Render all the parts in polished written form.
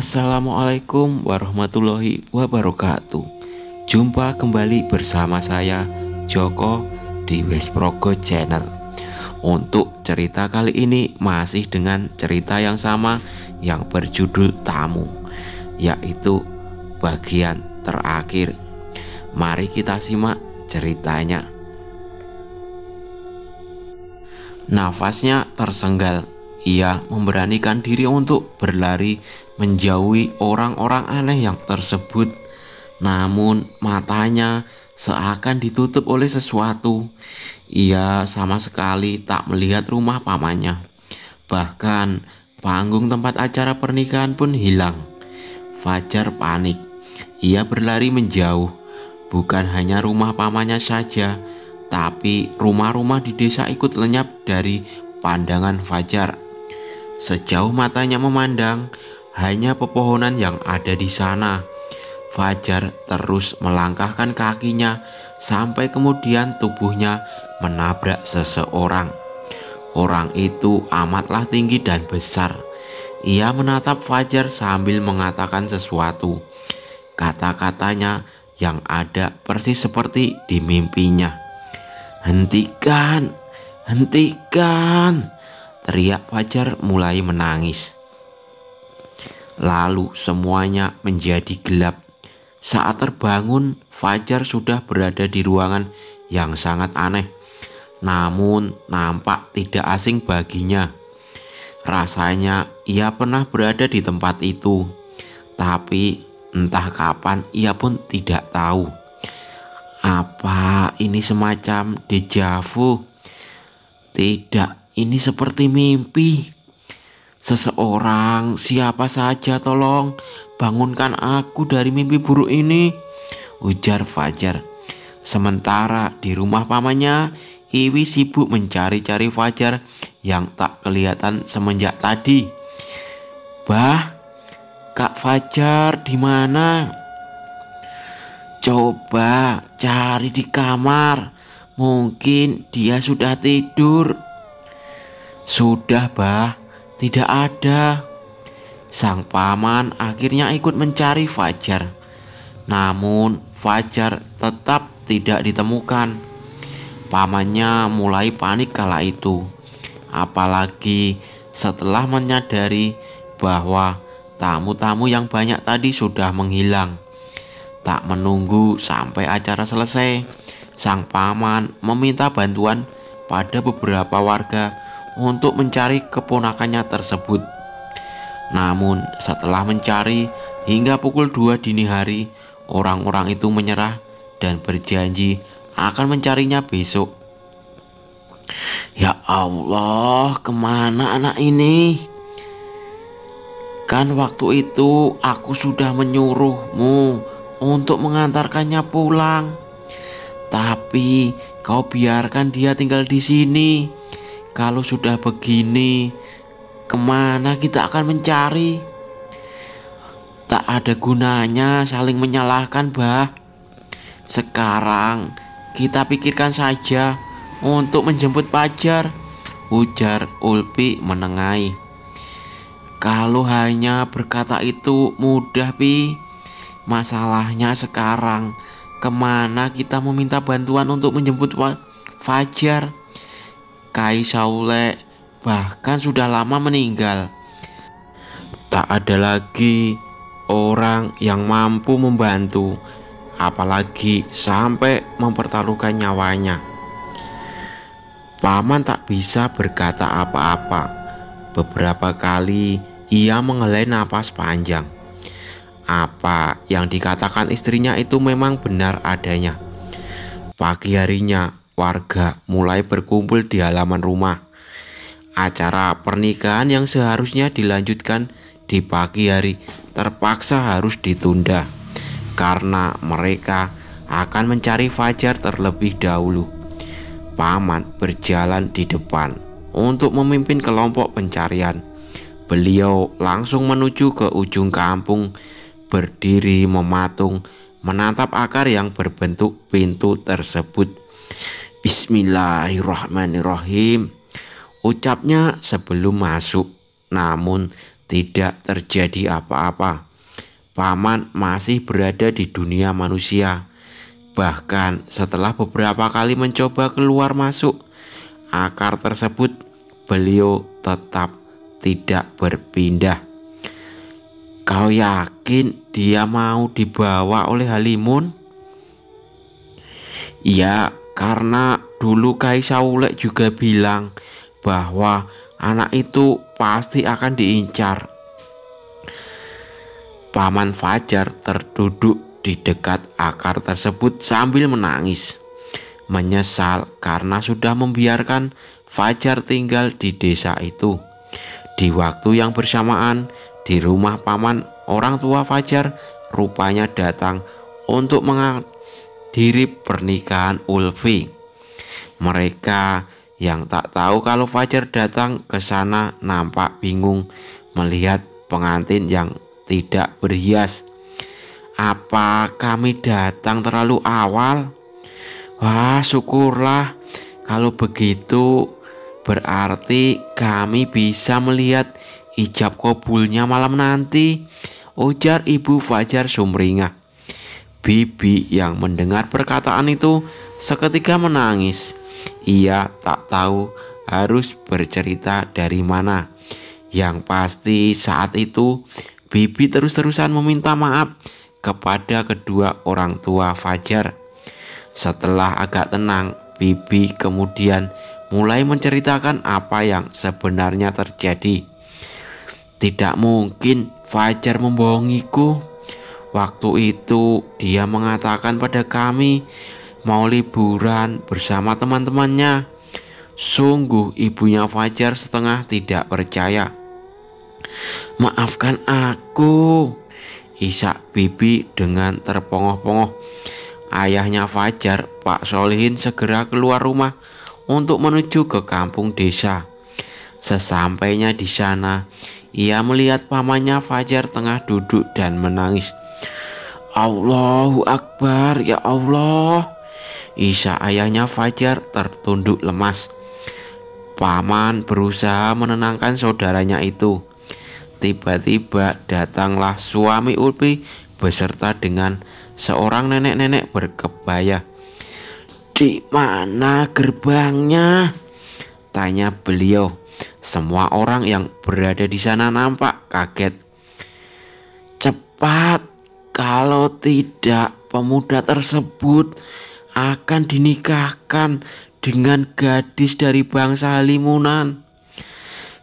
Assalamualaikum warahmatullahi wabarakatuh. Jumpa kembali bersama saya Joko di Wesprogo Channel. Untuk cerita kali ini masih dengan cerita yang sama yang berjudul Tamu, yaitu bagian terakhir. Mari kita simak ceritanya. Nafasnya tersenggal. Ia memberanikan diri untuk berlari menjauhi orang-orang aneh yang tersebut. Namun matanya seakan ditutup oleh sesuatu. Ia sama sekali tak melihat rumah pamannya. Bahkan panggung tempat acara pernikahan pun hilang. Fajar panik. Ia berlari menjauh. Bukan hanya rumah pamannya saja, tapi rumah-rumah di desa ikut lenyap dari pandangan Fajar. Sejauh matanya memandang, hanya pepohonan yang ada di sana. Fajar terus melangkahkan kakinya sampai kemudian tubuhnya menabrak seseorang. Orang itu amatlah tinggi dan besar. Ia menatap Fajar sambil mengatakan sesuatu. Kata-katanya yang ada persis seperti di mimpinya. "Hentikan, hentikan!" teriak Fajar mulai menangis. Lalu semuanya menjadi gelap. Saat terbangun, Fajar sudah berada di ruangan yang sangat aneh, namun nampak tidak asing baginya. Rasanya ia pernah berada di tempat itu, tapi entah kapan ia pun tidak tahu. Apa ini semacam deja vu? Tidak, ini seperti mimpi. "Seseorang, siapa saja, tolong bangunkan aku dari mimpi buruk ini," ujar Fajar. Sementara di rumah pamannya, Iwi sibuk mencari-cari Fajar yang tak kelihatan semenjak tadi. "Bah, Kak Fajar di mana? Coba cari di kamar, mungkin dia sudah tidur." "Sudah, Bah, tidak ada." Sang paman akhirnya ikut mencari Fajar. Namun Fajar tetap tidak ditemukan. Pamannya mulai panik kala itu, apalagi setelah menyadari bahwa tamu-tamu yang banyak tadi sudah menghilang. Tak menunggu sampai acara selesai, sang paman meminta bantuan pada beberapa warga untuk mencari keponakannya tersebut. Namun setelah mencari hingga pukul 2 dini hari, orang-orang itu menyerah dan berjanji akan mencarinya besok. "Ya Allah, kemana anak ini? Kan waktu itu aku sudah menyuruhmu untuk mengantarkannya pulang, tapi kau biarkan dia tinggal di sini. Kalau sudah begini, kemana kita akan mencari? Tak ada gunanya saling menyalahkan, Bah. Sekarang kita pikirkan saja untuk menjemput Fajar," ujar Ulpi menengahi. "Kalau hanya berkata itu mudah, Pi. Masalahnya sekarang, kemana kita meminta bantuan untuk menjemput Fajar? Kai Saule bahkan sudah lama meninggal. Tak ada lagi orang yang mampu membantu, apalagi sampai mempertaruhkan nyawanya." Paman tak bisa berkata apa-apa. Beberapa kali ia menghela napas panjang. Apa yang dikatakan istrinya itu memang benar adanya. Pagi harinya, warga mulai berkumpul di halaman rumah. Acara pernikahan yang seharusnya dilanjutkan di pagi hari terpaksa harus ditunda karena mereka akan mencari Fajar terlebih dahulu. Paman berjalan di depan untuk memimpin kelompok pencarian. Beliau langsung menuju ke ujung kampung, berdiri mematung, menatap akar yang berbentuk pintu tersebut. Bismillahirrahmanirrahim, ucapnya sebelum masuk. Namun tidak terjadi apa-apa. Paman masih berada di dunia manusia. Bahkan setelah beberapa kali mencoba keluar masuk akar tersebut, beliau tetap tidak berpindah. Kau yakin dia mau dibawa oleh Halimun? Ya, karena dulu Kai Saulek juga bilang bahwa anak itu pasti akan diincar. Paman Fajar terduduk di dekat akar tersebut sambil menangis, menyesal karena sudah membiarkan Fajar tinggal di desa itu. Di waktu yang bersamaan, di rumah paman, orang tua Fajar rupanya datang untuk menghadiri pernikahan Ulfi. Mereka yang tak tahu kalau Fajar datang ke sana nampak bingung melihat pengantin yang tidak berhias. Apa kami datang terlalu awal? Wah, syukurlah. Kalau begitu berarti kami bisa melihat ijab kabulnya malam nanti, ujar ibu Fajar sumringah. Bibi yang mendengar perkataan itu seketika menangis. Ia tak tahu harus bercerita dari mana. Yang pasti saat itu Bibi terus-terusan meminta maaf kepada kedua orang tua Fajar. Setelah agak tenang, Bibi kemudian mulai menceritakan apa yang sebenarnya terjadi. Tidak mungkin Fajar membohongiku. Waktu itu dia mengatakan pada kami mau liburan bersama teman-temannya. Sungguh ibunya Fajar setengah tidak percaya. Maafkan aku, isak Bibi dengan terpongoh-pongoh. Ayahnya Fajar, Pak Solihin, segera keluar rumah untuk menuju ke kampung desa. Sesampainya di sana, ia melihat pamannya Fajar tengah duduk dan menangis. Allahu Akbar, ya Allah. Isak ayahnya Fajar tertunduk lemas. Paman berusaha menenangkan saudaranya itu. Tiba-tiba datanglah suami Ulfi beserta dengan seorang nenek-nenek berkebaya. Di mana gerbangnya? Tanya beliau. Semua orang yang berada di sana nampak kaget. Cepat, kalau tidak pemuda tersebut akan dinikahkan dengan gadis dari bangsa Halimunan.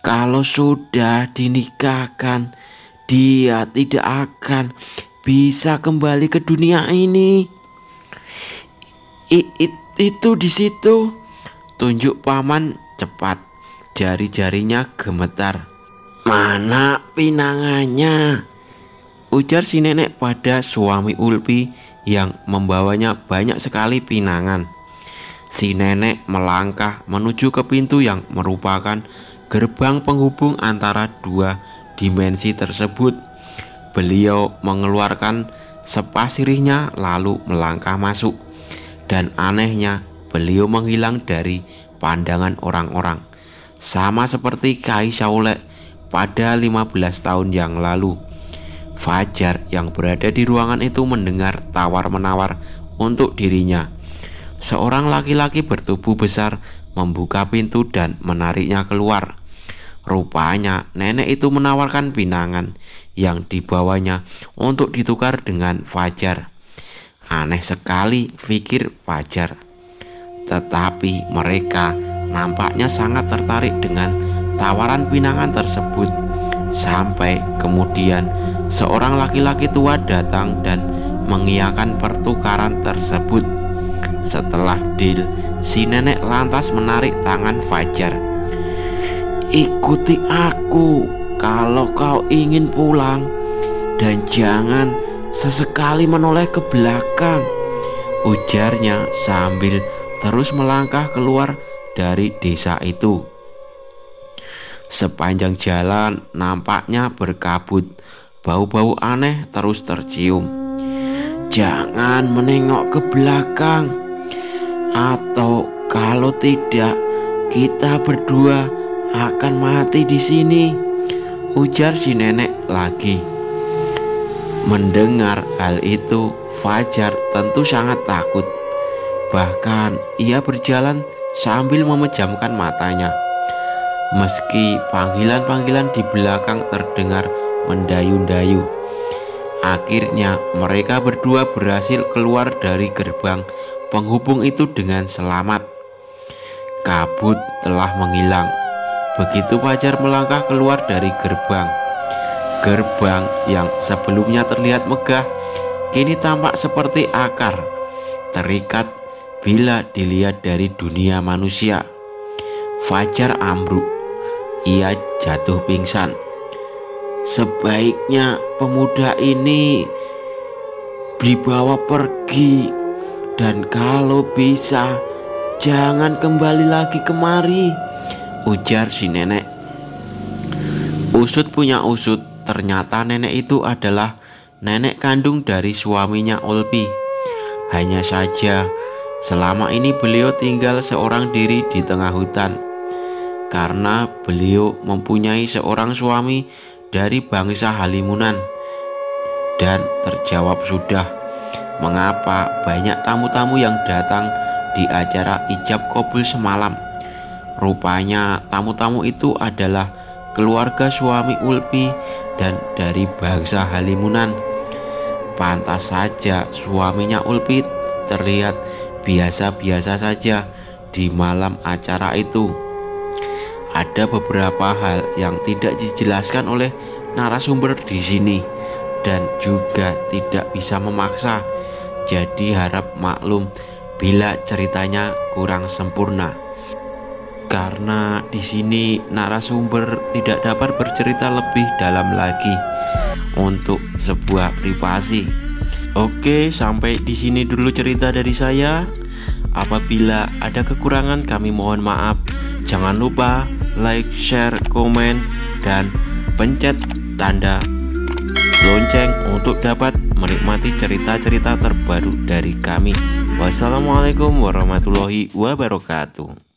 Kalau sudah dinikahkan, dia tidak akan bisa kembali ke dunia ini. Itu di situ, tunjuk paman cepat. Jari-jarinya gemetar. Mana pinangannya? Ujar si nenek pada suami Ulfi yang membawanya banyak sekali pinangan. Si nenek melangkah menuju ke pintu yang merupakan gerbang penghubung antara dua dimensi tersebut. Beliau mengeluarkan sepasirihnya lalu melangkah masuk. Dan anehnya, beliau menghilang dari pandangan orang-orang. Sama seperti Kai Saulek pada 15 tahun yang lalu. Fajar yang berada di ruangan itu mendengar tawar-menawar untuk dirinya. Seorang laki-laki bertubuh besar membuka pintu dan menariknya keluar. Rupanya nenek itu menawarkan pinangan yang dibawanya untuk ditukar dengan Fajar. Aneh sekali, pikir Fajar. Tetapi mereka nampaknya sangat tertarik dengan tawaran pinangan tersebut. Sampai kemudian seorang laki-laki tua datang dan mengiyakan pertukaran tersebut. Setelah deal, si nenek lantas menarik tangan Fajar. Ikuti aku kalau kau ingin pulang, dan jangan sesekali menoleh ke belakang, ujarnya sambil terus melangkah keluar dari desa itu. Sepanjang jalan nampaknya berkabut, bau-bau aneh terus tercium. Jangan menengok ke belakang, atau kalau tidak kita berdua akan mati di sini, ujar si nenek lagi. Mendengar hal itu, Fajar tentu sangat takut. Bahkan ia berjalan sambil memejamkan matanya. Meski panggilan-panggilan di belakang terdengar mendayu-dayu, akhirnya mereka berdua berhasil keluar dari gerbang penghubung itu dengan selamat. Kabut telah menghilang. Begitu Fajar melangkah keluar dari gerbang, gerbang yang sebelumnya terlihat megah kini tampak seperti akar terikat bila dilihat dari dunia manusia. Fajar ambruk, ia jatuh pingsan. Sebaiknya pemuda ini dibawa pergi, dan kalau bisa jangan kembali lagi kemari, ujar si nenek. Usut punya usut, ternyata nenek itu adalah nenek kandung dari suaminya Ulpi. Hanya saja selama ini beliau tinggal seorang diri di tengah hutan, karena beliau mempunyai seorang suami dari bangsa Halimunan. Dan terjawab sudah mengapa banyak tamu-tamu yang datang di acara ijab kabul semalam. Rupanya tamu-tamu itu adalah keluarga suami Ulpi dan dari bangsa Halimunan. Pantas saja suaminya Ulpi terlihat biasa-biasa saja di malam acara itu. Ada beberapa hal yang tidak dijelaskan oleh narasumber di sini dan juga tidak bisa memaksa. Jadi harap maklum bila ceritanya kurang sempurna. Karena di sini narasumber tidak dapat bercerita lebih dalam lagi untuk sebuah privasi. Oke, sampai di sini dulu cerita dari saya. Apabila ada kekurangan kami mohon maaf. Jangan lupa like, share, komen, dan pencet tanda lonceng untuk dapat menikmati cerita-cerita terbaru dari kami. Wassalamualaikum warahmatullahi wabarakatuh.